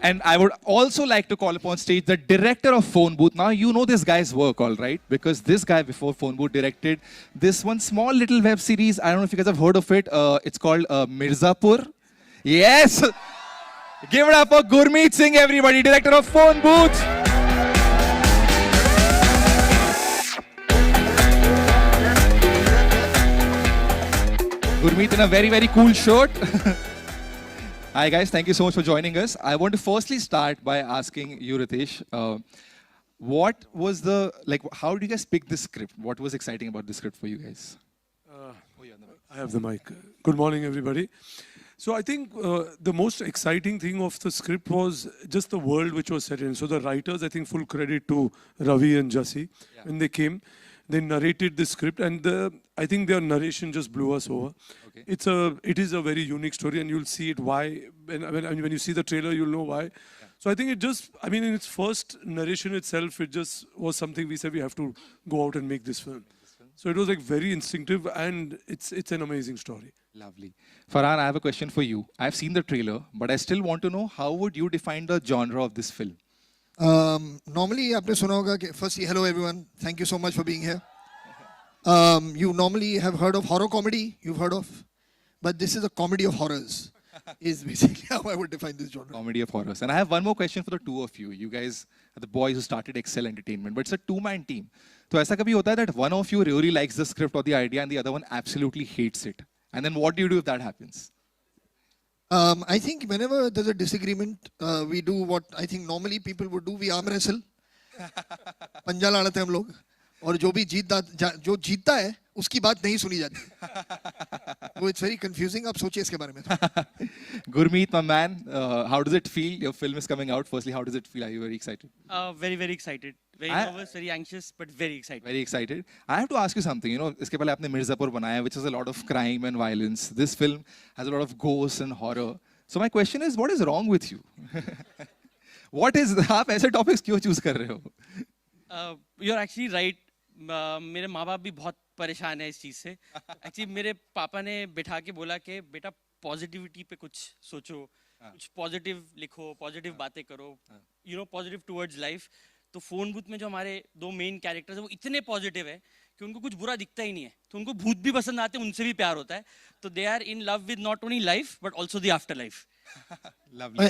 And I would also like to call upon stage the director of Phone Booth. Now, you know this guy's work, all right? Because this guy before Phone Booth directed this one small little web series. I don't know if you guys have heard of it. It's called Mirzapur. Yes! Give it up for Gurmeet Singh, everybody, director of Phone Booth. Gurmeet in a very, very cool shirt. Hi guys, thank you so much for joining us. I want to firstly start by asking you, Ritesh, what was how did you guys pick this script? What was exciting about this script for you guys? I have the mic. Good morning, everybody. So I think the most exciting thing of the script was just the world which was set in. So the writers, I think full credit to Ravi and Jassi. Yeah. When they came, they narrated the script, and I think their narration just blew us over. Okay. It is a very unique story, and you'll see it why. When you see the trailer, you'll know why. Yeah. So I think in its first narration itself, it just was something we said we have to go out and make this film. So it was like very instinctive, and it's an amazing story. Lovely. Farhan, I have a question for you. I've seen the trailer, but I still want to know, how would you define the genre of this film? Normally, आपने सुना होगा कि firstly, hello everyone. Thank you so much for being here. You normally have heard of horror comedy. You've heard of, but this is a comedy of horrors. Is basically how I would define this genre. Comedy of horrors. And I have one more question for the two of you. You guys are the boys who started Excel Entertainment, but it's a two-man team. So ऐसा कभी होता है that one of you really likes the script or the idea and the other one absolutely hates it? And then what do you do if that happens? I think whenever there's a disagreement, we do what I think normally people would do. We arm wrestle. पंजा लड़ते हैं हम लोग. और जो जीतता है उसकी बात नहीं सुनी जाती. So it's very confusing. आप सोचिए इसके बारे में. Gurmeet, my man, how does it feel? Your film is coming out. Firstly, how does it feel? Are you very excited? Very, very excited. Very nervous, very anxious, but very excited. Very excited. I have to ask you something. You know, इसके पहले आपने मिर्जापुर बनाया, which has a lot of crime and violence. This film has a lot of ghosts and horror. So my question is, what is wrong with you? What is? आप ऐसे topics क्यों choose कर रहे हो? You're actually right. मेरे माँ बाप भी बहुत परेशान है इस चीज़ से. Actually मेरे पापा ने बिठा के बोला कि बेटा पॉजिटिविटी पे कुछ सोचो, कुछ पॉजिटिव लिखो, पॉजिटिव बातें करो, you know, positive towards life. तो फोन बूथ में जो हमारे दो मेन कैरेक्टर्स हैं वो इतने पॉजिटिव है कि उनको कुछ बुरा दिखता ही नहीं है. तो उनको भूत भी पसंद आते हैं, उनसे भी प्यार होता है. तो they are in love with not only life but also the afterlife.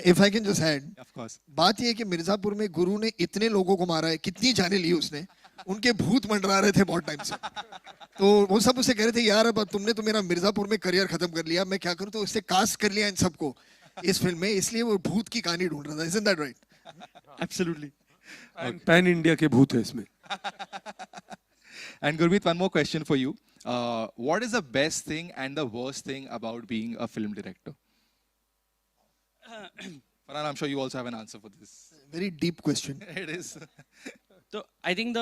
If I can just add, of course. बात ये है कि मिर्जापुर में गुरु ने इतने लोगों को मारा है, कितनी जाने ली उसने, उनके भूत मंडरा रहे थे बहुत टाइम से. तो वो सब उसे कह रहे थे, यार अब तुमने तो मेरा मिर्जापुर में करियर खत्म कर लिया, मैं क्या करूं? तो उससे कास्ट कर लिया इन सबको इस फिल्म में, इसलिए वो भूत की कहानी ढूंढ रहा था. Isn't that right? Absolutely. Pan India के भूत है इसमें. And Gurmeet, one more question for you. What is the best thing and the worst thing about being a film director? Farhan, I'm sure you also have an answer for this. Very deep question. It is. तो I think the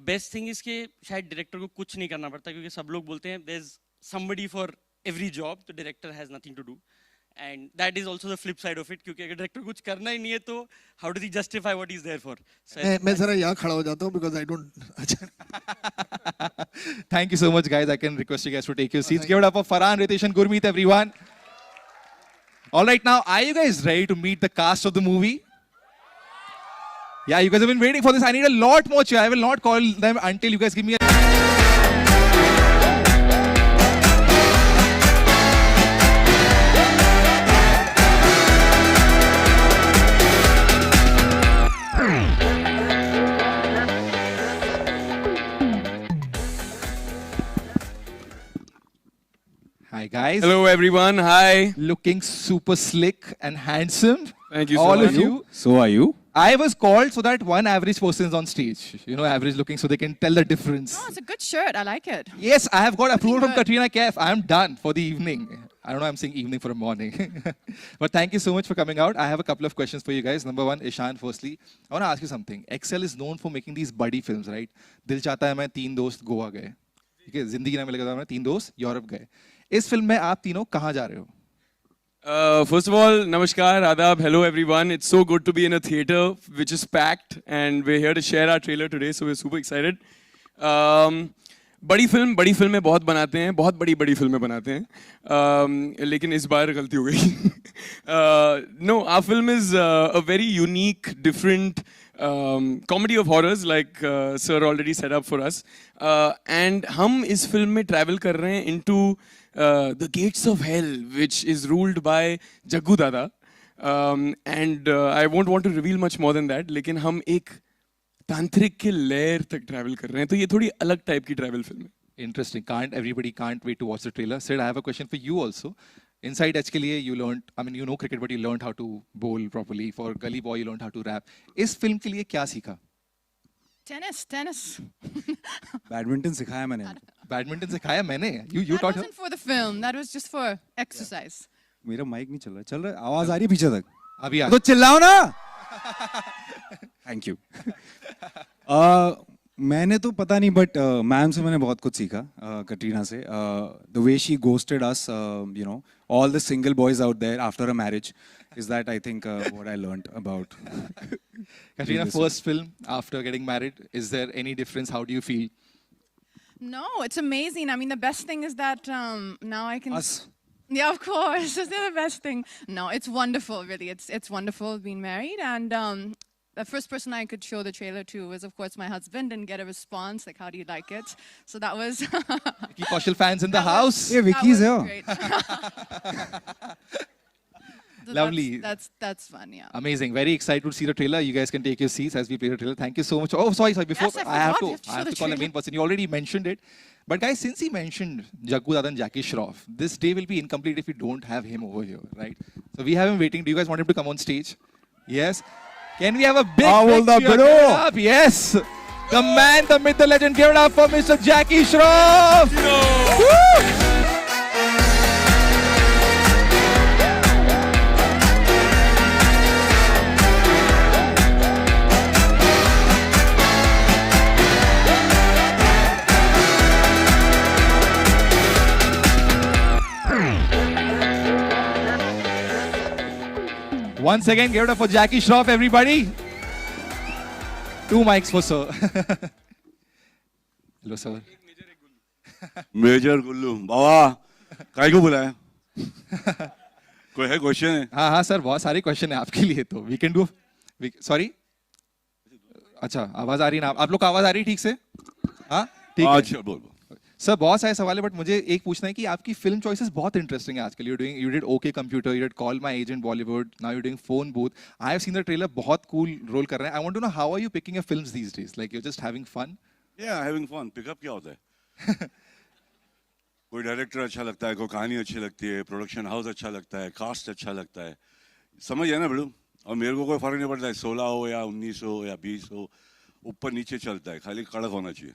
best thing is कि शायद director को कुछ नहीं करना पड़ता, क्योंकि सब लोग बोलते हैं there is somebody for every job, तो director has nothing to do. And that is also the flip side of it, क्योंकि अगर डायरेक्टर कुछ करना ही नहीं है तो how do he justify what is there for. मैं जरा यहाँ खड़ा हो जाता हूँ because I don't. Thank you so much, guys. I can request you guys to take your seats. Give it up for Farhan, Ritesh, and Gurmeet, everyone. All right, now, are you guys ready to meet the cast of the movie? Yeah, you guys have been waiting for this. I need a lot more cheer. I will not call them until you guys give me a... Hi, guys. Hello, everyone. Hi. Looking super slick and handsome. Thank you. All so of are you. So are you? I was called so that one average person is on stage. You know, average looking, so they can tell the difference. Oh, it's a good shirt. I like it. Yes, I have got approval from good. Katrina Kaif. I am done for the evening. I don't know, I'm saying evening for a morning. But thank you so much for coming out. I have a couple of questions for you guys. Number one, Ishan, firstly, I want to ask you something. Excel is known for making these buddy films, right? Dil Chahta Hai मैं तीन दोस्त गोवा गए. ठीक है, जिंदगी ना मिलेगा मैं तीन दोस्त यूरोप गए. इस फिल्म में आप तीनों कहाँ जा रहे हो? First of all, namaskar, adab, hello everyone. It's so good to be in a theater which is packed, and we're here to share our trailer today, so we're super excited. बड़ी फिल्में बहुत बनाते हैं, बहुत बड़ी बड़ी फिल्में बनाते हैं, लेकिन इस बार गलती हो गई. No, our film is a very unique, different comedy of horrors, like sir already set up for us. And हम इस फिल्म में travel कर रहे हैं into the gates of hell, which is ruled by Jaggu दादा. And I won't want to reveal much more than that, लेकिन हम एक तांत्रिक के लेयर तक ट्रैवल कर रहे हैं, तो ये थोड़ी अलग टाइप की ट्रैवल फिल्म है. Interesting. Everybody can't wait to watch the trailer. Sid, I have a question for you also. Inside Edge के लिए you learned, I mean you know cricket but you learned how to bowl properly. For Gully Boy you learned how to rap. इस film के लिए क्या सीखा? Tennis. Badminton सिखाया मैंने. Badminton सिखाया मैंने. You That taught her? wasn't for the film. That was just for exercise. मेरा माइक नहीं चल रहा है. आवाज आ रही है पीछे तक? अभी आ तो चिल्लाओ ना. Thank you. मैंने तो पता नहीं, बट मैम से मैंने बहुत कुछ सीखा, कटरीना से. The way she ghosted us, you know, all the single boys out there after a marriage, is that I think what I learned about. Katrina, first film after getting married. Is there any difference? How do you feel? No, it's amazing. I mean, the best thing is that now I can. Us. Yeah, of course. It's the best thing. No, it's wonderful. Really, it's wonderful being married. And the first person I could show the trailer to was, of course, my husband, and get a response like, "How do you like it?" So that was. Vicky Kaushal fans in the house. ये Vicky that है. was great. So Lovely. That's fun. Yeah. Amazing. Very excited to see the trailer. You guys can take your seats as we play the trailer. Thank you so much. Oh, sorry. Before Yes, I I have forgot. to, You have to I show have the to call the trailer. main person. You already mentioned it. But guys, since he mentioned Jaggu Dada and Jackie Shroff, this day will be incomplete if we don't have him over here, right? So we have him waiting. Do you guys want him to come on stage? Yes. Can we have a big, Hold big up, cheer? bro. Give it up. Yes. The man, the myth, the legend. Give it up for Mr. Jackie Shroff. Woo! Once again, give it up for Jackie Shroff, everybody. 2 mics for sir. Hello, sir. Major Gullu Baba काय को बुलाया कोई है question है हाँ हाँ sir, बहुत सारे क्वेश्चन है आपके लिए. तो वी कैन डू. सॉरी, अच्छा आवाज आ रही है ना? आप लोग को आवाज आ रही है ठीक से? हाँ ठीक है अच्छा बोल सर. बहुत सारे सवाल है, बट मुझे एक पूछना है कि आपकी फिल्म चॉइसेस बहुत इंटरेस्टिंग है आजकल. You did okay computer, you did call my agent Bollywood, now you doing phone booth. I have seen the trailer. बहुत कूल रोल कर रहे हैं. I want to know how are you picking your films these days? Like you just having fun? या having fun. Pickup क्या होता है कोई director अच्छा लगता है, कोई कहानी अच्छी लगती है, प्रोडक्शन हाउस अच्छा लगता है, कास्ट अच्छा लगता है, समझ है ना बेड़ू. और मेरे को कोई फर्क नहीं पड़ता है 16 हो या 19 हो या 20 हो, ऊपर नीचे चलता है, खाली कड़क होना चाहिए.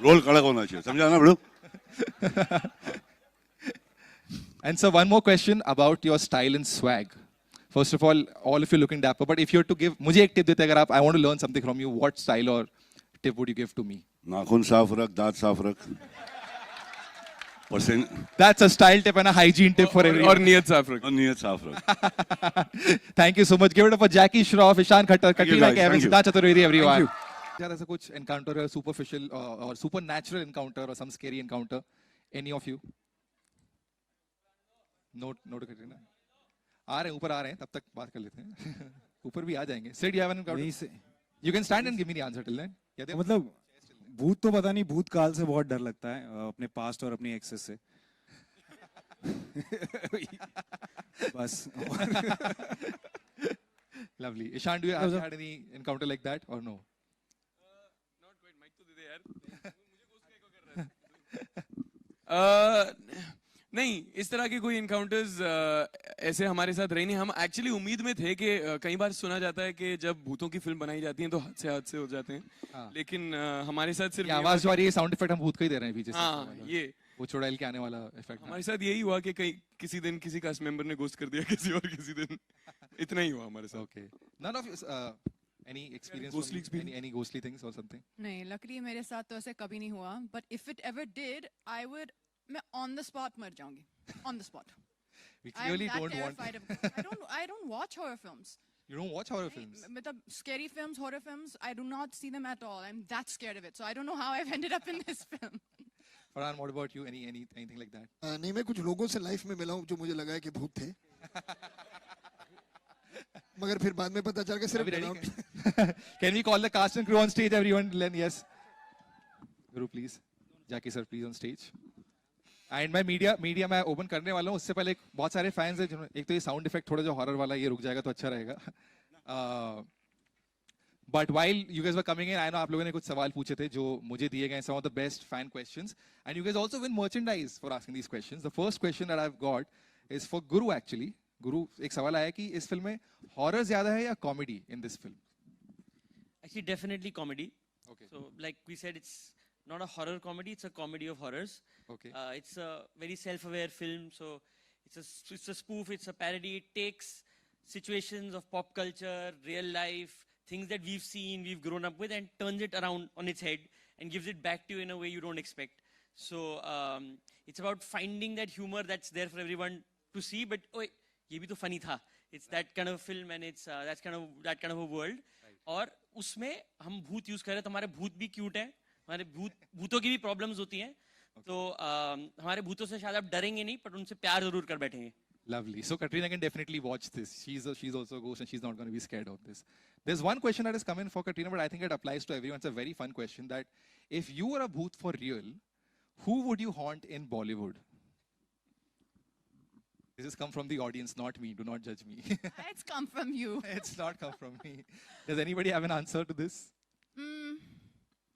रोल कड़क होना चाहिए, समझा ना बेड़ू. And so one more question about your style and swag. First of all of you looking dapper, but if you were to give, मुझे एक टिप देते अगर आप, I want to learn something from you, what style or tip would you give to me? नाखून साफ रख, दांत साफ रख. That's a style tip and a hygiene tip for everyone. और नियत साफ रखो. और नियत साफ रख. Thank you so much. Give it up for Jackie Shroff, Ishan Khattar, you, Katrina guys. Kaif, Thank you. Siddharth Chaturvedi, everyone. यार ऐसा कुछ encounter है, superficial or supernatural encounter or some scary encounter? Any of you? Note Katrina. आ रहे हैं, ऊपर आ रहे हैं, तब तक बात कर लेते हैं. ऊपर भी आ जाएंगे. Sid, you have an encounter? नहीं से, You can stand and give me the answer till then. Yeah, they- मतलब भूत तो पता नहीं, भूतकाल से बहुत डर लगता है, अपने पास्ट और अपनी एक्सेस से. बस. Lovely. Ishan, do you have had any encounter like that or no? नहीं, इस तरह के कोई इनकाउंटर्स ऐसे हमारे साथ रहे नहीं. हम एक्चुअली उम्मीद में थे कि कई बार सुना जाता है कि जब भूतों की फिल्म बनाई जाती है तो हादसे हो जाते हैं. हाँ. लेकिन हमारे साथ सिर्फ ये आवाज जो आ रही है, साउंड इफेक्ट हम भूत का ही दे रहे हैं पीछे से. हाँ, ये वो चुड़ैल के आने वाला इफेक्ट. हमारे साथ यही हुआ कि कहीं किसी दिन किसी कास्ट मेंबर ने गोस्ट कर दिया, किसी और किसी दिन. इतना ही हुआ हमारे साथ. Okay. None of you, any experience? Ghostly from any ghostly things or something? नहीं, luckily मेरे साथ तो ऐसे कभी नहीं हुआ. But if it ever did, मैं on the spot मर जाऊंगी. On the spot. We I'm clearly that don't want. terrified of. I don't watch horror films. You don't watch horror films? But the scary films, horror films, I do not see them at all. I'm that scared of it. So I don't know how I've ended up in this film. Farhan, what about you? Anything like that? नहीं, मैं कुछ लोगों से life में मिला हूँ जो मुझे लगा है कि भूत थे, मगर फिर बाद में पता चल गया सिर्फ Are we ready? डरावना- Can we call the cast and crew on stage, everyone? Yes. Guru, please. Jackie sir, please on stage. And मैं मीडिया मैं ओपन करने वाला हूँ, उससे पहले बहुत सारे फैंस हैं जिन्होंने, एक तो ये साउंड इफेक्ट थोड़ा जो हॉरर वाला ये रुक जाएगा तो अच्छा रहेगा. But while you guys were coming in, I know आप लोगों ने कुछ सवाल पूछे थे जो मुझे दिए गए, some of the best fan questions, and you guys also win merchandise for asking these questions. The first question that I have got is for Guru actually. Guru, एक सवाल आया कि इस फिल्म में हॉरर ज्यादा है या comedy in this film? Actually, definitely comedy. Okay. So, like we said, it's not a horror comedy; it's a comedy of horrors. Okay. It's a very self-aware film. So, it's a spoof. It's a parody. It takes situations of pop culture, real life, things that we've seen, we've grown up with, and turns it around on its head and gives it back to you in a way you don't expect. So, it's about finding that humor that's there for everyone to see. But oh, ये भी तो funny था. It's that kind of film, and it's that kind of a world. और उसमें हम भूत use कर रहे हैं, तो हमारे भूत भी क्यूट है, हमारे भूतों की भी प्रॉब्लम्स होती हैं. तो हमारे भूतों से शायद आप डरेंगे नहीं, पर उनसे प्यार जरूर कर बैठेंगे. Lovely. So Katrina can definitely watch this. She's also a ghost and she's not going to be scared of this. There's one question that has come in for Katrina, but I think it applies to everyone. It's a very fun question that if you were a bhoot for real, who would you haunt in Bollywood? This has come from the audience, not me. Do not judge me. It's come from you. It's not come from me. Does anybody have an answer to this?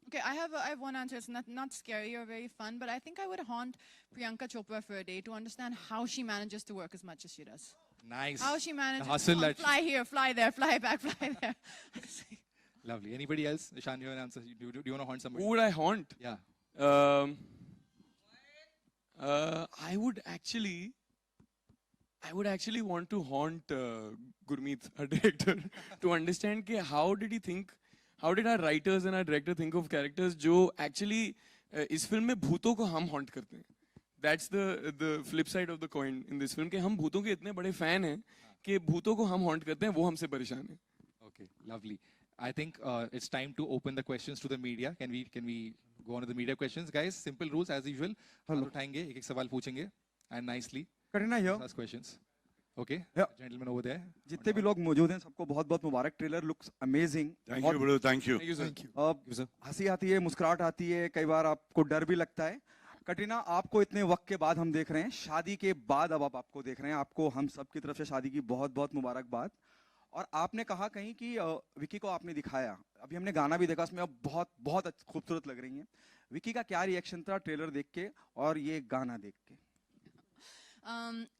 Okay, I have one answer. It's not scary or very fun, but I think I would haunt Priyanka Chopra for a day to understand how she manages to work as much as she does. Nice. How she manages The hustle to that fly here, fly there, fly back, fly there. Lovely. Anybody else? Ishan, you have an answer? Do you want to haunt somebody? Who would I haunt? Yeah. I would actually want to haunt Gurmeet, our director, to understand कि how did our writers and our director think of characters जो actually इस film में भूतों को हम haunt करते हैं. That's the flip side of the coin in this film कि हम भूतों के इतने बड़े fan हैं कि भूतों को हम haunt करते हैं, वो हमसे परेशान हैं. Okay, lovely. I think it's time to open the questions to the media. Can we go on to the media questions, guys? Simple rules as usual. हम उठाएंगे, एक सवाल पूछेंगे, and nicely Katrina here. ask questions. Okay, Yeah. gentlemen over there. जितने भी लोग मौजूद हैं सबको बहुत बहुत मुबारक. Trailer looks amazing. Thank you बड़ू, thank you. Thank you, sir. हंसी आती है, मुस्कुराहट आती है, कई बार आपको डर भी लगता है. कटरीना, आपको इतने वक्त के बाद हम देख रहे हैं, शादी के बाद अब आप आपको देख रहे हैं. आपको हम सब की तरफ से शादी की बहुत बहुत मुबारकबाद. और आपने कहा कहीं कि विकी को आपने दिखाया, अभी हमने गाना भी देखा, उसमें अब बहुत बहुत खूबसूरत लग रही हैं. विकी का क्या रिएक्शन था ट्रेलर देख के और ये गाना देख के?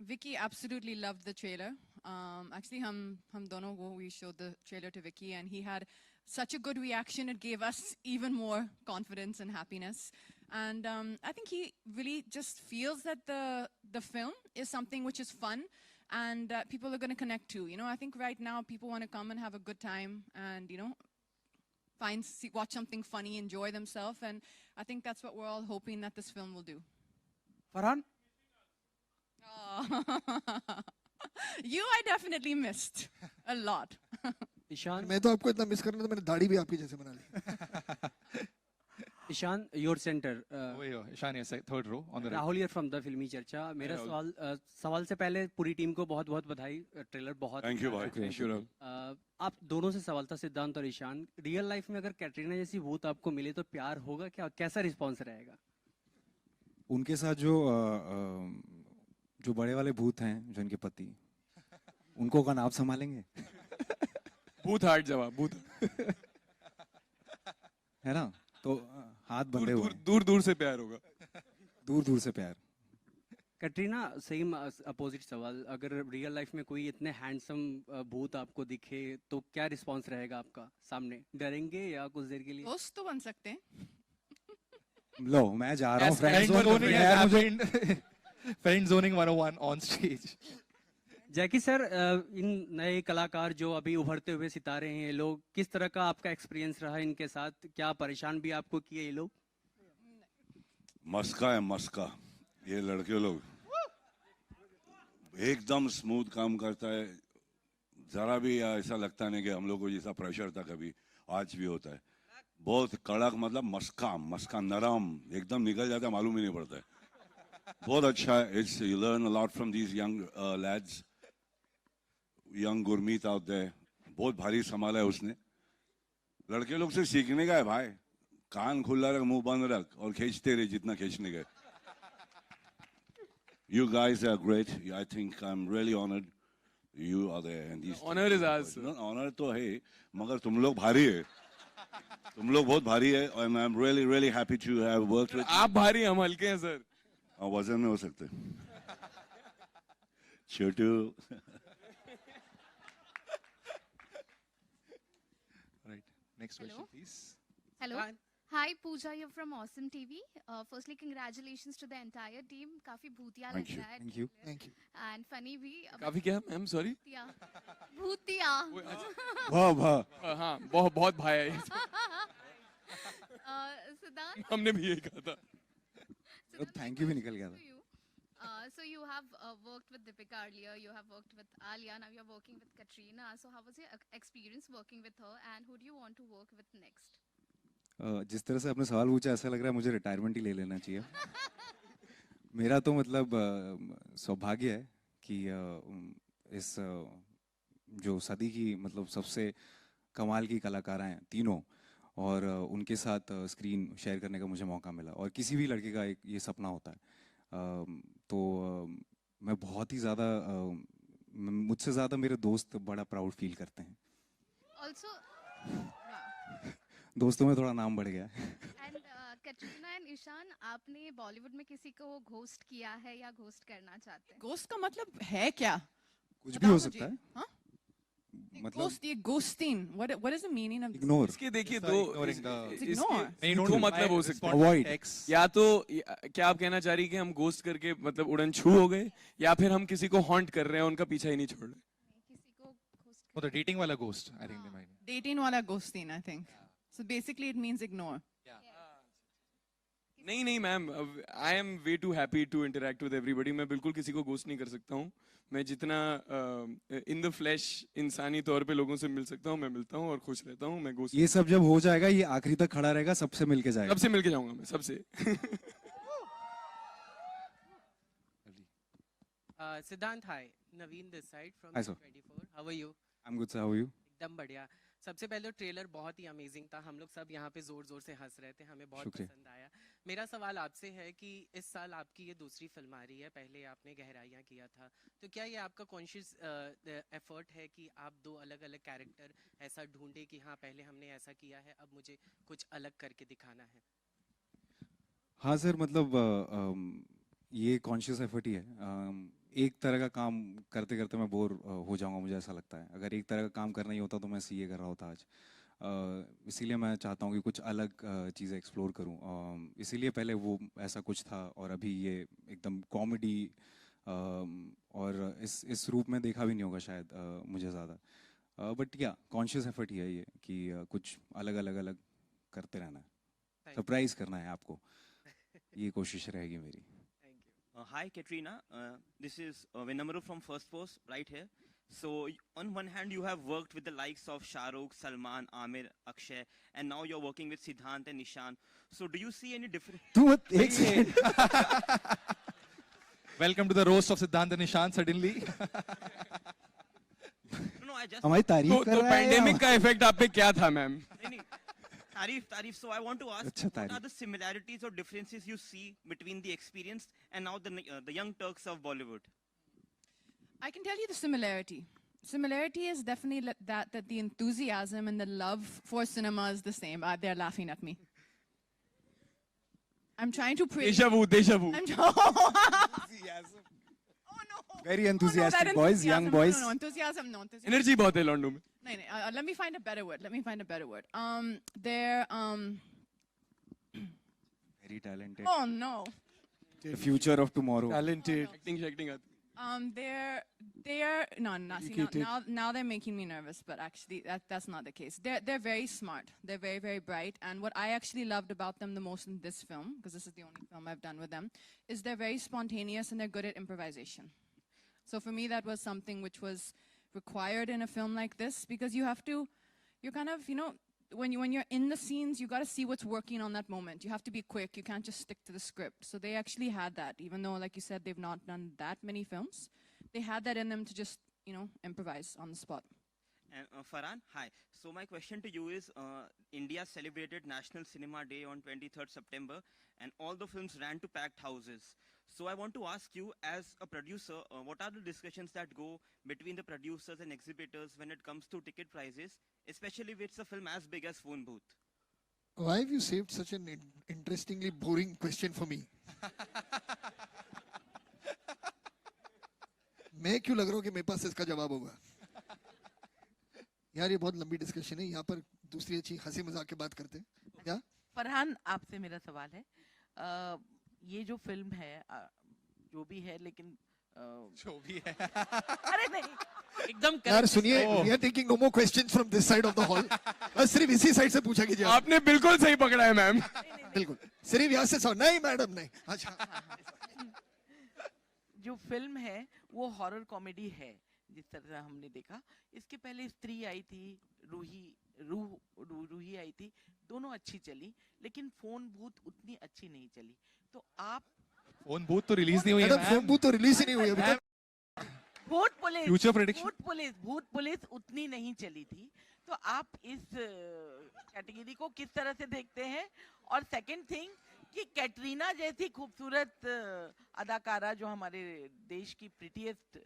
Vicky absolutely loved the trailer. Actually, hum dono ko we showed the trailer to Vicky, and he had such a good reaction. It gave us even more confidence and happiness. And I think he really just feels that the film is something which is fun and people are going to connect to. You know, I think right now people want to come and have a good time and, you know, watch something funny, enjoy themselves. And I think that's what we're all hoping that this film will do. Farhan, You, I definitely missed a lot. Ishan, मैं तो आपको इतना miss कर रहा था, मैंने दाढ़ी भी आपकी जैसे बना ली. Ishan, your center. Over here, Ishan, yes, third row on the right. Rahul here from the फिल्मी चर्चा. मेरा सवाल से पहले पूरी टीम को बहुत बहुत बधाई. ट्रेलर बहुत थैंक यू भाई. Thank you, Rahul. आप दोनों से सवाल था, सिद्धांत और ईशान. रियल लाइफ में अगर कैटरीना जैसी भूत आपको मिले तो प्यार होगा क्या? कैसा रिस्पॉन्स रहेगा? उनके साथ जो बड़े वाले भूत हैं, जो इनके पति, उनको कौन आप संभालेंगे? भूत हार्ट जवाब, भूत. है ना? तो हाथ बंधे हुए हैं. दूर दूर से प्यार होगा. दूर दूर से प्यार. कैटरीना, सेम अपोजिट सवाल. अगर रियल लाइफ में कोई इतने हैंडसम भूत आपको दिखे तो क्या रिस्पॉन्स रहेगा आपका सामने? डरेंगे या कुछ देर के लिए? दोस्त तो बन सकते हैं. लो, मैं जा रहा हूँ Friend zoning 101 on stage. Jackie sir, इन नए कलाकार जो अभी उभरते हुए सितारे हैं, ये लोग, किस तरह का आपका एक्सपीरियंस रहा इनके साथ? क्या परेशान भी आपको किए ये लोग? मस्का है मस्का, ये लड़के लोग एकदम स्मूथ काम करता है. जरा भी ऐसा लगता नहीं कि हम लोग को जैसा प्रेशर था कभी, आज भी होता है. बहुत कड़क, मतलब मस्का नरम, एकदम निकल जाता है, मालूम ही नहीं पड़ता है. बहुत अच्छा है. It's you learn a lot from these young lads, young Gurmeet out there. बहुत भारी संभाला है उसने. लड़के लोग से सीखने का है भाई. कान खुला रख, मुंह बंद रख और खींचते रहे जितना खींचने का. You guys are great. I think I'm really honored. You are there and these. Honor is ours, sir. No, honor तो है, मगर तुम लोग भारी है. तुम लोग बहुत भारी है and I'm really happy to have worked with. आप भारी, हम हल्के हैं सर. हाँ, वजन में हो सकते. छोटू. Right. Next question, Hello. please. Hello. Hi, Pooja. You're from Awesome TV. Firstly, congratulations to the entire team. काफी भूतिया Thank लग you. रहा है. Thank you. Thank you. And funny भी. काफी क्या मैम, सॉरी. भूतिया. वाह वाह. हाँ, बहुत भाई है ये. Siddharth. हमने भी यही कहा था. थैंक यू भी निकल गया था. So you have worked with Deepika earlier. You have worked with Alia. Now you're working with Katrina. So how was your experience working with her? And who do you want to work with next? जिस तरह से आपने सवाल पूछा, ऐसा लग रहा है मुझे रिटायरमेंट ही ले लेना चाहिए. मेरा तो मतलब सौभाग्य है कि इस जो सदी की मतलब सबसे कमाल की कलाकार हैं तीनों, और उनके साथ स्क्रीन शेयर करने का मुझे मौका मिला. और किसी भी लड़के का एक ये सपना होता है. तो मैं बहुत ही ज़्यादा, मुझसे ज़्यादा मेरे दोस्त बड़ा प्राउड फील करते हैं. Also, दोस्तों में थोड़ा नाम बढ़ गया है. and Katrina and Ishan, आपने बॉलीवुड में किसी को घोस्ट किया है या घोस्ट करना चाहते हैं? Ghost का मतलब है क्या? कुछ भी हो बताओ सकता मुझे. है. हाँ? मतलब Ghost, ये ghosting. What is the meaning of this? Ignore. इसके देखिए Sir, दो. ignoring the- Ignore. नहीं, दो don't मतलब हो reply, सकता है. respond to Avoid. text. या तो क्या आप कहना चाह रही कि हम घोस्ट करके मतलब उड़न छू हो गए, या फिर हम किसी को हॉन्ट कर रहे हैं, उनका पीछा ही नहीं छोड़ रहे. किसी को ghost Oh, the dating wala ghost, I think they might. Dating वाला ghosting, I think. So basically, it means ignore. नहीं ma'am, I am way too happy to interact with everybody. मैं बिल्कुल किसी को घोस्ट नहीं कर सकता हूँ. मैं जितना इन द फ्लैश इंसानी तौर पे लोगों से मिल सकता हूँ मैं मिलता हूँ और खुश रहता हूँ. मैं घोस्ट ये सब जब हो जाएगा, ये आखिरी तक खड़ा रहेगा, सबसे मिलके जाएगा. सबसे मिलके जाऊंगा मैं, सबसे. Siddhant, hi. Naveen this side from Hi, sir. 24. How are you? I'm good, sir. How are you? एकदम बढ़िया. सबसे पहले तो ट्रेलर बहुत ही अमेजिंग था. हम लोग सब यहाँ पे जोर जोर से हंस रहे थे. हमें बहुत शुक्रिया. पसंद आया. मेरा सवाल आपसे है कि इस साल आपकी ये दूसरी फिल्म आ रही है. पहले आपने गहराइयाँ किया था. तो क्या ये आपका कॉन्शियस एफर्ट है कि आप दो अलग अलग कैरेक्टर ऐसा ढूंढे कि हाँ पहले हमने ऐसा किया है, अब मुझे कुछ अलग करके दिखाना है? हाँ सर, मतलब ये कॉन्शियस एफर्ट ही है. एक तरह का काम करते करते मैं बोर हो जाऊंगा, मुझे ऐसा लगता है. अगर एक तरह का काम करना ही होता तो मैं सीए कर रहा होता आज. इसीलिए मैं चाहता हूँ कि कुछ अलग चीज़ें एक्सप्लोर करूँ. इसीलिए पहले वो ऐसा कुछ था, और अभी ये एकदम कॉमेडी, और इस रूप में देखा भी नहीं होगा शायद मुझे ज़्यादा. बट क्या कॉन्शियस एफर्ट ही है ये कि कुछ अलग अलग अलग करते रहना है, सरप्राइज करना है आपको. ये कोशिश रहेगी मेरी. Hi Katrina, this is Vinamru from First Post right here. So on one hand you have worked with the likes of Shah Rukh, Salman, Amir, Akshay, and now you're working with Siddhant and Ishan. So do you see any difference? तू एक second. Welcome to the roast of Siddhant and Ishan suddenly. No, I just हमारी तारीफ तो कर रहा है. Pandemic का effect आप पे क्या था मैम? नहीं, तारीफ. So I want to ask, अच्छा, what are तारीफ. the similarities or differences you see between the experienced and now the young Turks of Bollywood? I can tell you the similarity. Similarity is definitely that the enthusiasm and the love for cinema is the same. They're laughing at me. I'm trying to praise. Deja vu. I'm oh no. Very Oh, enthusiastic that boys, young enthusiasm. boys. No, enthusiasm. No, enthusiasm. Energy बहुत है लॉन्डो में. No, no, let me find a better word. They're Very talented. oh no. The future of tomorrow. Talented. Acting आती. They're no, see, now they're making me nervous, but actually that's not the case. They're very smart. They're very, very bright. And what I actually loved about them the most in this film, because this is the only film I've done with them, is they're very spontaneous and they're good at improvisation. So for me, that was something which was required in a film like this, because you're kind of, when you're in the scenes, you got to see what's working on that moment. You have to be quick. You can't just stick to the script. So they actually had that, even though, like you said, they've not done that many films. They had that in them to just, improvise on the spot. And Farhan, hi. So my question to you is, India celebrated National Cinema Day on 23rd September, and all the films ran to packed houses. So I want to ask you, as a producer, what are the discussions that go between the producers and exhibitors when it comes to ticket prices, especially if it's a film as big as Phone Booth? Why have you saved such an interestingly boring question for me? मैं क्यों लग रहा हूँ कि मेरे पास इसका जवाब होगा? यार ये बहुत लंबी डिस्कशन है. यहाँ पर दूसरी अच्छी हंसी मजाक की बात करते हैं. क्या? फरहान, आपसे मेरा सवाल है, ये जो फिल्म है, जो भी है, लेकिन जो भी है. अरे नहीं, एकदम यार सुनिए, we are taking no more questions from this side of the hall. बस सिर्फ इसी साइड से पूछा कीजिए. आपने बिल्कुल सही पकड़ा है मैम. बिल्कुल. सिर्फ यहाँ से नहीं मैडम नहीं. अच्छा. जो फिल्म है वो हॉरर कॉमेडी है, जिस तरह हमने देखा. इसके पहले स्त्री आई थी, रूही आई थी, दोनों अच्छी चली, लेकिन फोन बूथ उतनी अच्छी नहीं चली. तो आप फोन बूथ तो रिलीज नहीं हुई है. फोन बूथ तो रिलीज ही नहीं हुई अभी तक. भूत पुलिस उतनी नहीं चली थी. तो आप इस कैटेगरी को किस तरह से देखते हैं? और सेकंड थिंग कि कैटरीना जैसी खूबसूरत अदाकारा जो हमारे देश की प्रिटीएस्ट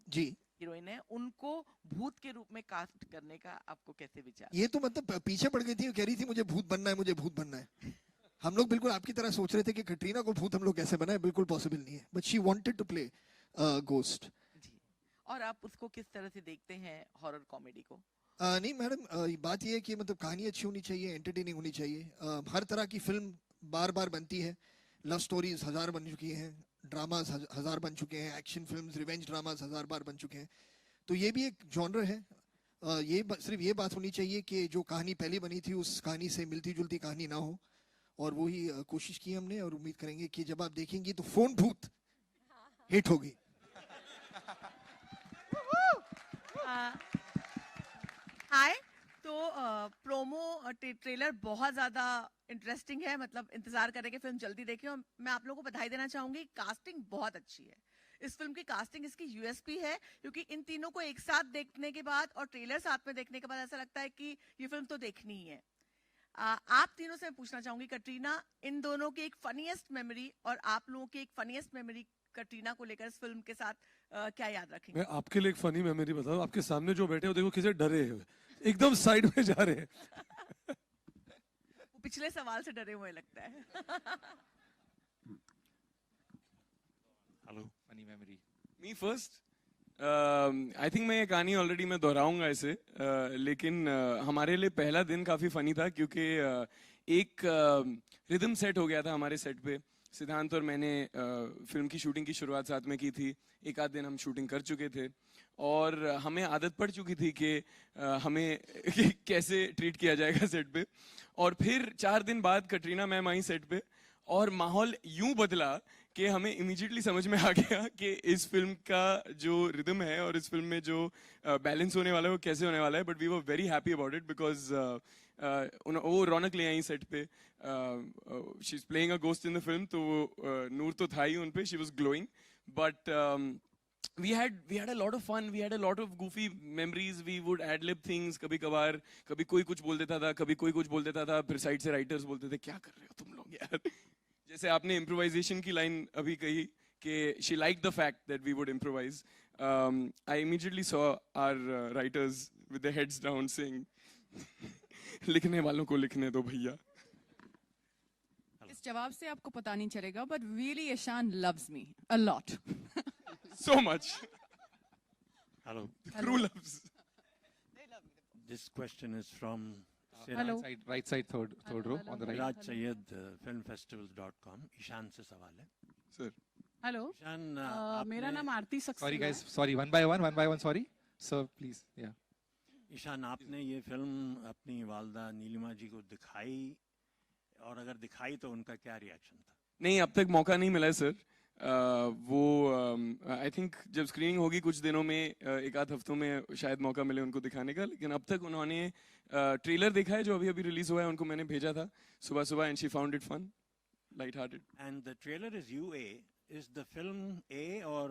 जी हीरोइन है, उनको भूत के रूप में कास्ट करने का आपको कैसे विचार? ये तो मतलब पीछे पड़ गई थी, कह रही थी मुझे भूत बनना है, मुझे भूत बनना है. हम लोग बिल्कुल आपकी तरह सोच रहे थे कि कैटरीना को भूत हम लोग कैसे बनाए. बिल्कुल पॉसिबल नहीं है. But she wanted to play ghost. और आप उसको किस तरह से देखते हैं हॉरर कॉमेडी को? नहीं मैडम, बात ये है कि मतलब कहानी अच्छी होनी चाहिए, एंटरटेनिंग होनी चाहिए. हर तरह की फिल्म बार बार बनती है. लव स्टोरीज 1000 बन चुकी हैं, ड्रामास 1000 बन चुके हैं, एक्शन फिल्म्स, रिवेंज ड्रामास 1000 बार बन चुके हैं. तो ये भी एक जॉनर है. सिर्फ ये बात होनी चाहिए कि जो कहानी पहले बनी थी उस कहानी से मिलती जुलती कहानी ना हो. और वही कोशिश की हमने, और उम्मीद करेंगे कि जब आप देखेंगी तो फोन भूत हिट होगी. हाय. तो प्रोमो ट्रेलर बहुत ज़्यादा इंटरेस्टिंग है, मतलब इंतज़ार करें कि फिल्म जल्दी देखें. और मैं आप लोगों को बधाई देना चाहूँगी, कास्टिंग बहुत अच्छी है. इस फिल्म की कास्टिंग इसकी यूएसपी है, क्योंकि इन तीनों को एक साथ देखने के बाद और ट्रेलर साथ में देखने के बाद ऐसा लगता है कि ये फिल्म तो देखनी ही है. आप तीनों से मैं पूछना चाहूँगी, कैटरीना, इन दोनों की एक फनीएस्ट मेमोरी और आप लोगों की एक फनीएस्ट मेमोरी कैटरीना को लेकर इस फिल्म के साथ क्या याद रखेंगे? मैं आपके लिए एक फनी मेमोरी बताऊं. आपके सामने जो बैठे हो देखो किसे डरे हुए, एकदम साइड में जा रहे हैं. वो पिछले सवाल से डरे हुए लगता है. Hello, funny memory. Me first. I think मैं ये कहानी ऑलरेडी मैं दोहराऊंगा इसे, लेकिन हमारे लिए पहला दिन काफी फनी था, क्योंकि एक रिदम सेट हो गया था हमारे सेट पे. सिद्धांत और मैंने फिल्म की शूटिंग की शुरुआत साथ में की थी. एक आध दिन हम शूटिंग कर चुके थे और हमें आदत पड़ चुकी थी कि हमें कैसे ट्रीट किया जाएगा सेट पे. और फिर 4 दिन बाद कैटरीना मैम आई सेट पे और माहौल यूं बदला कि हमें इमीडिएटली समझ में आ गया कि इस फिल्म का जो रिदम है और इस फिल्म में जो बैलेंस होने वाला है वो कैसे होने वाला है. But we were very happy about it, because वो रौनक ले आई सेट पे. She is playing a ghost in the film, तो नूर तो था ही उन पे, she was glowing. But we had a lot of fun, we had a lot of goofy memories, we would ad lib things. कभी कभार कभी कोई कुछ बोल देता था, कभी कोई कुछ बोल देता था, फिर साइड से राइटर्स बोलते थे क्या कर रहे हो तुम लोग यार. जैसे आपने इम्प्रोवाइजेशन की लाइन अभी कही कि she liked the fact that we would improvise. I immediately saw our writers with their heads down saying लिखने वालों को लिखने दो भैया. इस जवाब से आपको पता नहीं चलेगा, but really Ishan loves me a lot. So much. Hello. True loves. This question is from Hello. Right side, third row on the right. Raj Sayed, filmfestivals.com. Ishan से सवाल है. Sir. हेलो. ईशान, मेरा नाम आरती Saxena. Sorry guys, sorry. One by one. Sorry. Sir, please. Yeah. Ishan, आपने ये film अपनी वालदा नीलिमा जी को दिखाई, और अगर दिखाई तो उनका क्या रिएक्शन था? नहीं, अब तक मौका नहीं मिला है सर. वो आई थिंक जब स्क्रीनिंग होगी कुछ दिनों में, एक आध हफ्तों में शायद मौका मिले उनको दिखाने का, लेकिन अब तक उन्होंने ट्रेलर देखा है जो अभी अभी रिलीज हुआ है, उनको मैंने भेजा था सुबह सुबह, and she found it fun, light hearted. And the trailer is UA. Is the film A or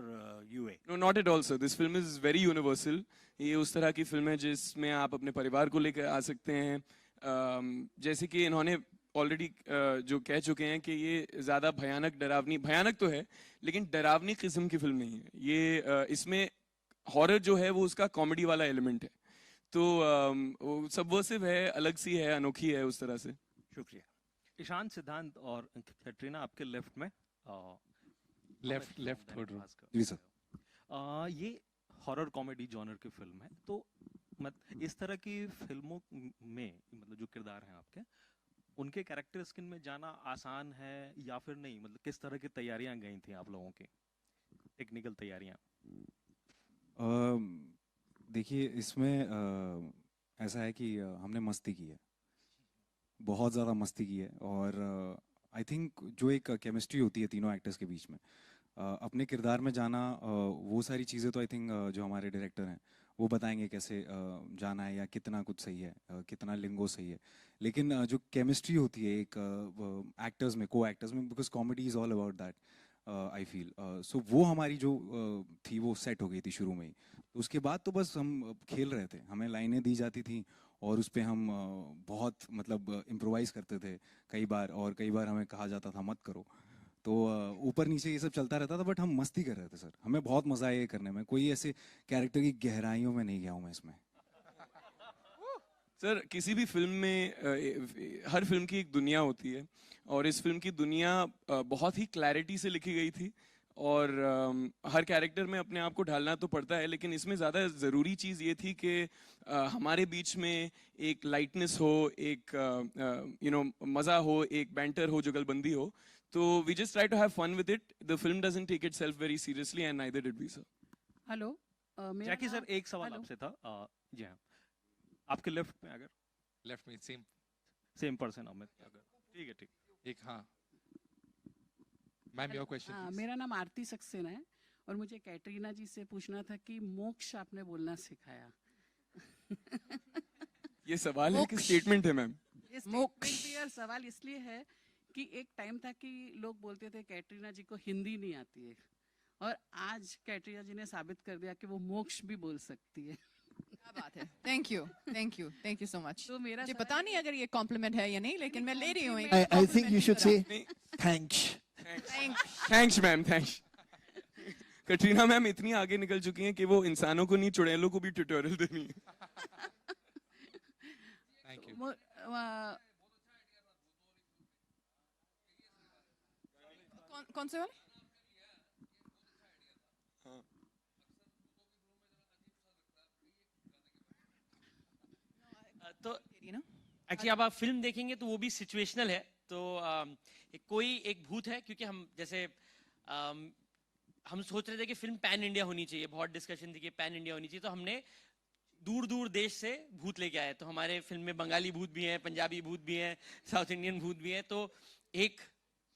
UA? No, not at all, sir. This film is very universal. ये उस तरह की फिल्म है जिसमें आप अपने परिवार को लेकर आ सकते हैं. जैसे कि इन्होंने ऑलरेडी जो कह चुके हैं कि ये ज़्यादा भयानक डरावनी, भयानक तो है लेकिन डरावनी किस्म की फिल्म नहीं है ये. इसमें हॉरर जो है वो उसका कॉमेडी वाला एलिमेंट है, तो सबवर्सिव है, अलग सी है, अनोखी है उस तरह से. शुक्रिया. ईशान, सिद्धांत और कैटरीना आपके लेफ्ट में, लेफ्ट थर्ड रो. जी सर. ये हॉरर कॉमेडी जॉनर की फिल्म है, तो इस तरह की फिल्मों में मतलब जो किरदार हैं आपके, उनके कैरेक्टर स्किन में जाना आसान है या फिर नहीं? मतलब किस तरह की तैयारियां गई थी आप लोगों की, टेक्निकल तैयारियां? देखिए इसमें ऐसा है कि हमने मस्ती की है, बहुत ज़्यादा मस्ती की है, और आई थिंक जो एक केमिस्ट्री होती है तीनों एक्टर्स के बीच में, अपने किरदार में जाना, वो सारी चीज़ें तो आई थिंक जो हमारे डायरेक्टर हैं वो बताएंगे कैसे जाना है या कितना कुछ सही है, कितना लिंगो सही है. लेकिन जो केमिस्ट्री होती है एक एक्टर्स में, को एक्टर्स में, because comedy is all about that I feel. So वो हमारी जो थी वो सेट हो गई थी शुरू में ही. तो उसके बाद तो बस हम खेल रहे थे, हमें लाइनें दी जाती थी और उस पर हम बहुत मतलब इम्प्रोवाइज़ करते थे कई बार, और कई बार हमें कहा जाता था मत करो. तो ऊपर नीचे ये सब चलता रहता था, बट हम मस्ती कर रहे थे सर. हमें बहुत मज़ा आया ये करने में. कोई ऐसे कैरेक्टर की गहराइयों में नहीं गया हूँ मैं इसमें. सर किसी भी फिल्म में हर फिल्म की एक दुनिया होती है, और इस फिल्म की दुनिया बहुत ही क्लैरिटी से लिखी गई थी, और हर कैरेक्टर में अपने आप को ढालना तो पड़ता है, लेकिन इसमें ज़्यादा ज़रूरी चीज़ ये थी कि हमारे बीच में एक लाइटनेस हो, एक मज़ा हो, एक बैंटर हो, जुगलबंदी हो. तो we just try to have fun with it. The film doesn't take itself very seriously and neither did we, sir. Hello Jackie sir, एक सवाल आपसे था. जी हाँ, आपके लेफ्ट में, अगर लेफ्ट में सेम पर्सन अमित, अगर ठीक है, ठीक एक. हाँ मैम, योर क्वेश्चन. मेरा नाम आरती सक्सेना है और मुझे कैटरीना जी से पूछना था कि मोक्ष आपने बोलना सिखाया. ये सवाल है कि स्टेटमेंट है मैम? मोक्ष यार सवाल इसलिए है कि एक टाइम था कि लोग बोलते थे कैटरीना जी को हिंदी नहीं आती है, और आज कैटरीना जी ने साबित कर दिया कि वो मोक्ष भी बोल सकती है. क्या बात है. Thank you, thank you, thank you so much. तो मेरा मुझे पता नहीं अगर ये कॉम्प्लीमेंट है या नहीं, लेकिन मैं ले रही हूँ. I think you should say thanks. Thanks ma'am, thanks. Katrina ma'am इतनी आगे निकल चुकी हैं कि वो इंसानों को नहीं, चुड़ैलों को भी ट्यूटोरियल देनी है. Thank you. कौन से वाले? तो एक्चुअली अब आप फिल्म देखेंगे तो वो भी सिचुएशनल है. तो कोई एक भूत है, क्योंकि हम जैसे हम सोच रहे थे कि फिल्म पैन इंडिया होनी चाहिए, बहुत डिस्कशन थी कि पैन इंडिया होनी चाहिए, तो हमने दूर दूर देश से भूत लेके आए. तो हमारे फिल्म में बंगाली भूत भी हैं, पंजाबी भूत भी हैं, साउथ इंडियन भूत भी हैं. तो एक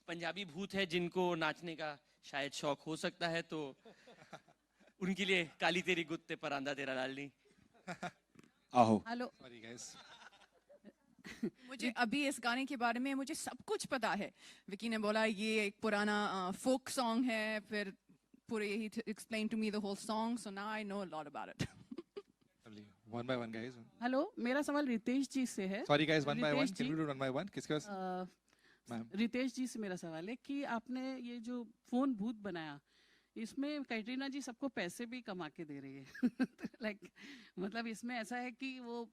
पंजाबी भूत है जिनको नाचने का शायद शौक हो सकता है, तो उनके लिए काली तेरी गुत्ते पर आंदा तेरा लालनी. आहो. हेलो. Sorry guys. मुझे अभी इस गाने के बारे में मुझे सब कुछ पता है. विकी ने बोला ये एक पुराना फोक सॉन्ग है, फिर पूरे यही explain to me the whole song, so now I know a lot about it. One by one guys. Hello, मेरा सवाल रितेश जी से है. Sorry guys, one by one. Ritesh Can we ji, do one by one? किसके पास? Ma'am. Ritesh जी से मेरा सवाल है कि आपने ये जो फोन भूत बनाया, इसमें कैटरीना जी सबको पैसे भी कमा के दे रही है. लाइक मतलब इसमें ऐसा है कि वो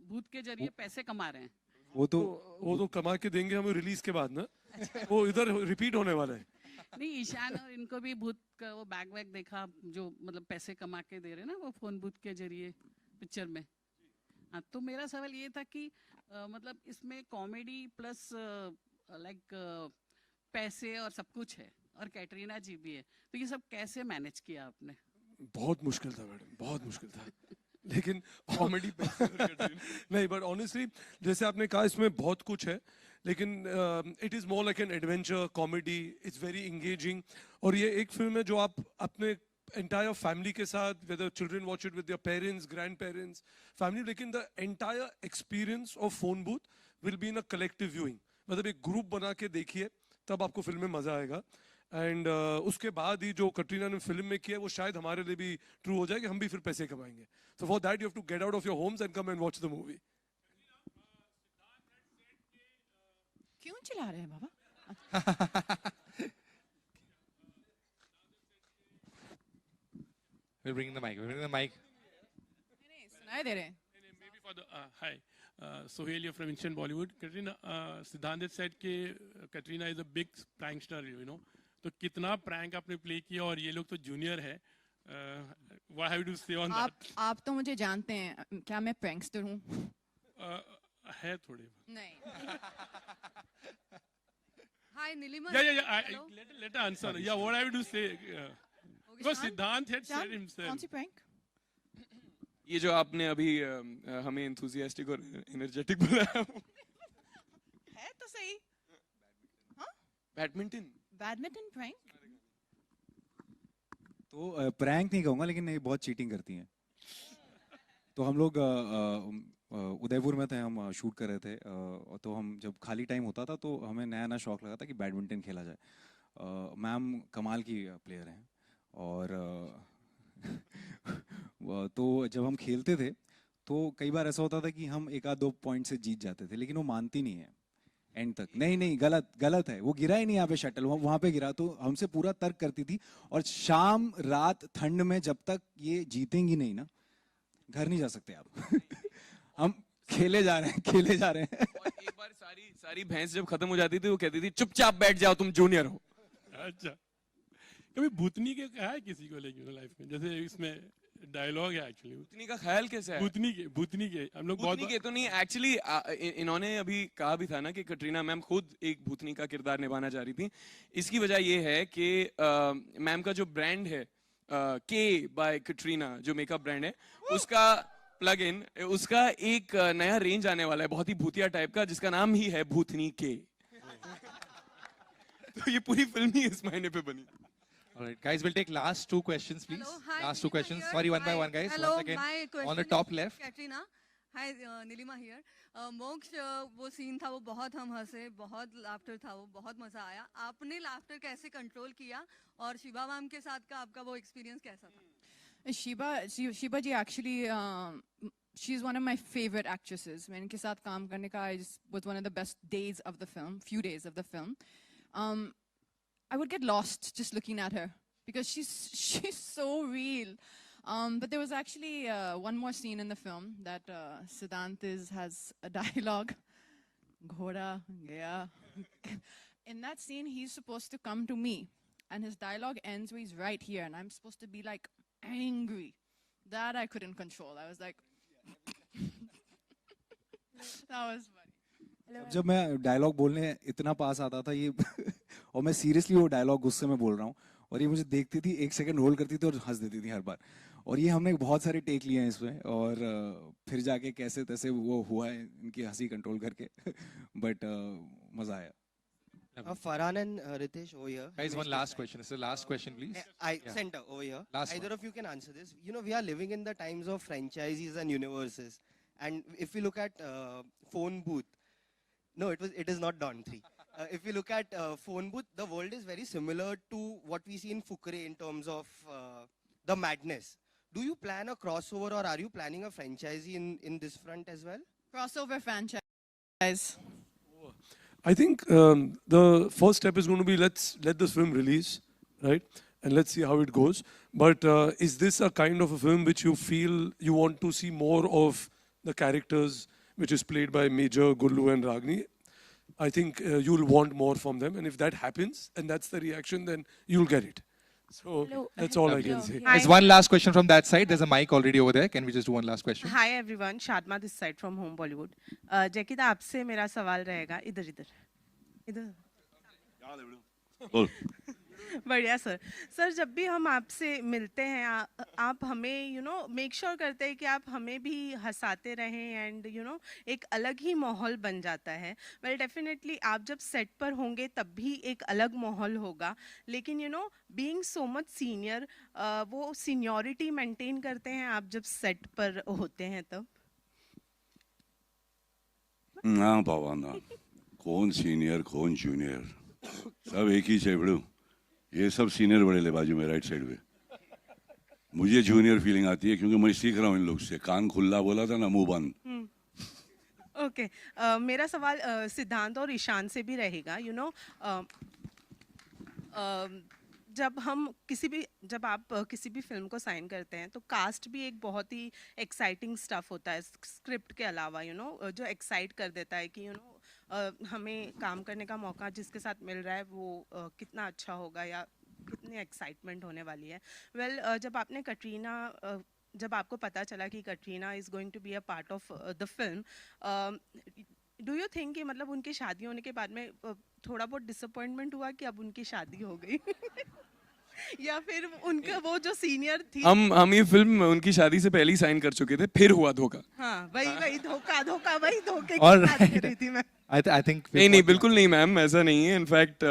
भूत के जरिए पैसे कमा रहे हैं. वो तो कमा के देंगे हमें रिलीज के बाद ना. वो इधर रिपीट होने वाला है. नहीं, ईशान और इनको भी भूत का वो बैग वैग देखा, जो मतलब पैसे कमा के दे रहे ना वो फोन भूत के जरिए पिक्चर में. हाँ, तो मेरा सवाल ये था कि मतलब इसमें कॉमेडी प्लस लाइक पैसे और सब कुछ है, और कैटरीना जी भी है, तो ये सब कैसे मैनेज किया आपने? बहुत मुश्किल था मैडम, बहुत मुश्किल था. लेकिन कॉमेडी नहीं, बट ऑनेस्टली जैसे आपने कहा इसमें बहुत कुछ है, लेकिन it is more like an adventure comedy. It's very engaging. और ये एक फिल्म है जो आप अपने entire family के साथ, whether children watch it with their parents, grandparents, family, लेकिन the entire experience of phone booth will be in a collective viewing. मतलब एक ग्रुप बना के देखिए, तब आपको फिल्म में मजा आएगा. एंड उसके बाद ही जो कटरीना ने फिल्म में किया वो शायद हमारे लिए भी ट्रू हो जाए कि हम भी फिर पैसे कमाएंगे. So for that you have to get out of your homes and come and watch the movie. क्यों चिल्ला रहे हैं बाबा? We're bringing the mic. We're bringing the mic. सुनाई दे रहे हैं. Maybe for the hi, Sohail here from Instant Bollywood. Katrina, Siddhant had said कि Katrina is a big prankster, you know. तो कितना prank आपने play किया और ये लोग तो junior है. What have you to say on that? आप तो मुझे जानते हैं. क्या मैं prankster हूँ? है थोड़े. नहीं. Hi, Nilima. Yeah. Let her answer. Yeah, what have you to say? Because Siddhant had said himself. कौन सी prank? ये जो आपने अभी हमें enthusiastic और energetic बुलाया है तो सही. हाँ? Badminton prank? तो प्रैंक नहीं कहूँगा लेकिन ये बहुत चीटिंग करती हैं. तो हम लोग उदयपुर में थे, हम शूट कर रहे थे, तो हम जब खाली टाइम होता था तो हमें नया नया शौक लगा था कि बैडमिंटन खेला जाए. मैम कमाल की प्लेयर हैं और तो जब हम खेलते थे तो कई बार ऐसा होता था कि हम एक आध 2 पॉइंट से जीत जाते थे, लेकिन वो मानती नहीं है एंड तक. नहीं गलत है, वो गिरा ही नहीं यहाँ पे शटल, वहाँ पे गिरा. तो हमसे पूरा तर्क करती थी और शाम रात ठंड में जब तक ये जीतेंगी नहीं ना, घर नहीं जा सकते आप. हम खेले जा रहे हैं. और एक बार सारी भैंस जब खत्म हो जाती थी वो कहती थी चुपचाप बैठ जाओ, तुम जूनियर हो. अच्छा, कभी भूतनी के कहा है किसी को लेकिन लाइफ में? जैसे इसमें डायलॉग है एक्चुअली. भूतनी का ख्याल कैसा है? भूतनी के हम लोग बहुत भूतनी के तो नहीं एक्चुअली. इन्होंने अभी कहा भी था ना कि कटरीना मैम खुद एक भूतनी का किरदार निभाना चाह रही थी. इसकी वजह ये है कि मैम का जो ब्रांड है के बाय कटरीना, जो मेकअप ब्रांड है, उसका प्लग इन, उसका एक नया रेंज आने वाला है बहुत ही भूतिया टाइप का, जिसका नाम ही है भूतनी के. तो ये पूरी फिल्म ही इस महीने पे बनी. All right, guys, we'll take last 2 questions, please. Hello, hi, last 2 Nilima questions. here. Sorry, one by Hi. one, guys. Hello, Once again, my question on the is top left. Katrina. Hi, Nilima here. मोक्ष वो scene था, वो बहुत हम हंसे, बहुत laughter था, वो बहुत मजा आया. आपने लाफ्टर कैसे कंट्रोल किया और शिबा मैम के साथ का आपका वो एक्सपीरियंस कैसा था? Shiba ji actually, she's one of my favorite actresses. मैं इनके साथ काम करने का was one of the best days of the film, few days of the film. I would get lost just looking at her because she's so real. But there was actually one more scene in the film that Siddhant has a dialogue. Ghoda, yeah. In that scene, he's supposed to come to me, and his dialogue ends where he's right here, and I'm supposed to be like angry. That I couldn't control. I was like, that was funny. जब मैं dialogue बोलने इतना पास आता था ये और मैं seriously वो डायलॉग गुस्से में बोल रहा हूँ और ये मुझे देखती थी, 1 सेकंड होल्ड करती थी और हंस देती थी हर बार. और ये हमने बहुत सारे टेक लिए हैं इसमें और फिर जाके कैसे तैसे वो हुआ है इनकी हंसी कंट्रोल करके. बट मजा आया. Farhan and Ritesh over here. Guys, one last question. It's the last question, please. Center over here. Last Either one. of you can answer this. You know, we are living in the times of franchises and universes. And if we look at Phone Booth, no, it is not Dawn 3. If we look at Phone Booth, the world is very similar to what we see in Fukre in terms of the madness. Do you plan a crossover or are you planning a franchise in this front as well? Crossover franchise. I think the first step is going to be let this film release, right? And let's see how it goes. But is this a kind of a film which you feel you want to see more of the characters which is played by Major, Gullu and Ragini? I think you'll want more from them. And if that happens and that's the reaction, then you'll get it. So that's all I can say. There's one last question from that side. There's a mic already over there. Can we just do one last question? Hi everyone, Shadma this side from Home Bollywood. जैकिदा आपसे मेरा सवाल रहेगा इधर. बोल. बढ़िया sir. Sir जब भी हम आपसे मिलते हैं आप हमें मेक श्योर करते हैं कि आप हमें भी हंसाते रहें एंड एक अलग ही माहौल बन जाता है। वेल डेफिनेटली आप जब सेट पर होंगे तब भी एक अलग माहौल होगा, लेकिन बीइंग सो मच सीनियर वो सीनियरिटी मेंटेन करते हैं आप जब सेट पर होते हैं तब? ना बाबा ना, कौन सीनियर कौन जूनियर, सब एक ही चेबड़ू। ये सब सीनियर बड़े ले बाजू में राइट साइड पे। मुझे जूनियर फीलिंग आती है क्योंकि मैं सीख रहा हूँ इन लोग से। कान खुला बोला था ना, मुंह बंद। ओके मेरा सवाल सिद्धांत और ईशान से भी रहेगा। जब आप किसी भी फिल्म को साइन करते हैं तो कास्ट भी एक बहुत ही एक्साइटिंग स्टफ होता है स्क्रिप्ट के अलावा, जो एक्साइट कर देता है कि हमें काम करने का मौका जिसके साथ मिल रहा है वो कितना अच्छा होगा या कितनी एक्साइटमेंट होने वाली है। वेल जब आपको पता चला कि Katrina is going to be a part of the film, do you think कि मतलब उनकी शादी होने के बाद में थोड़ा बहुत डिसअपॉइंटमेंट हुआ कि अब उनकी शादी हो गई या फिर उनका वो जो सीनियर थी? हम ये फिल्म उनकी शादी से पहले ही साइन कर चुके थे, फिर हुआ धोखा। हाँ वही धोखा वही धोखे की All बात कर रही थी मैं। I think नहीं बिल्कुल नहीं मैम, ऐसा नहीं है। इनफैक्ट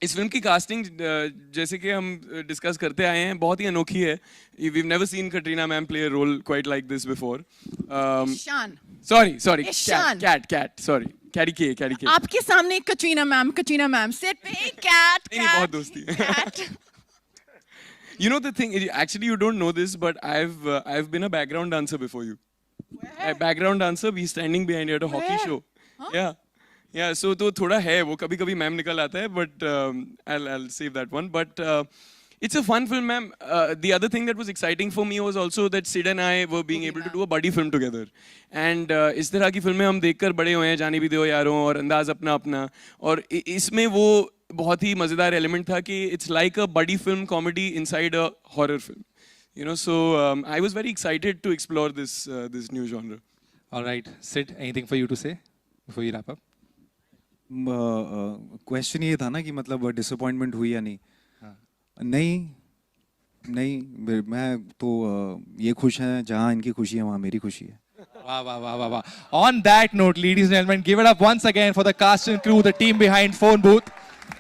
इस फिल्म की कास्टिंग जैसे कि हम डिस्कस करते आए हैं बहुत ही अनोखी है। We've never seen Katrina ma'am play a role quite like this before. Ishan. Sorry. Ishan. Cat. Sorry. Carrie K. आपके सामने कटरीना मैम सेट पे कैट। नहीं बहुत दोस्ती है। You know the thing, actually you don't know this, but I've been a background dancer before you. A background dancer, we standing behind you at a hockey show. Huh? Yeah. So तो थोड़ा है वो, कभी ma'am निकल आता है, but I'll save that one. But it's a fun film, ma'am. The other thing that was exciting for me was also that Sid and I were being able to do a buddy film together. And इस तरह की फिल्में हम देखकर बड़े हुए हैं, जाने भी दो यारों और अंदाज अपना, और इसमें वो बहुत ही मजेदार एलिमेंट था कि it's like a buddy film comedy inside a horror film. So I was very excited to explore this new genre. All right, Sid, anything for you to say before you wrap up? Question ये था ना कि मतलब disappointment हुई या नहीं? नहीं मैं तो ये खुश हैं, जहाँ इनकी खुशी है वहाँ मेरी खुशी है। Wow. On that note, ladies and gentlemen, give it up once again for the cast and crew, the team behind Phone Booth.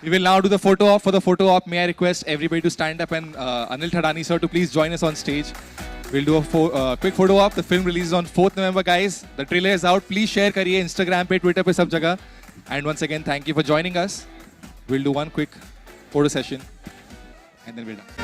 We will now do the photo op. For the photo op, may I request everybody to stand up and Anil Thadani sir to please join us on stage. We'll do a quick photo op. The film releases on 4th November, guys. The trailer is out. Please share kariye Instagram pe, Twitter pe, sab jagah. And once again, thank you for joining us. We'll do one quick photo session and then we're done.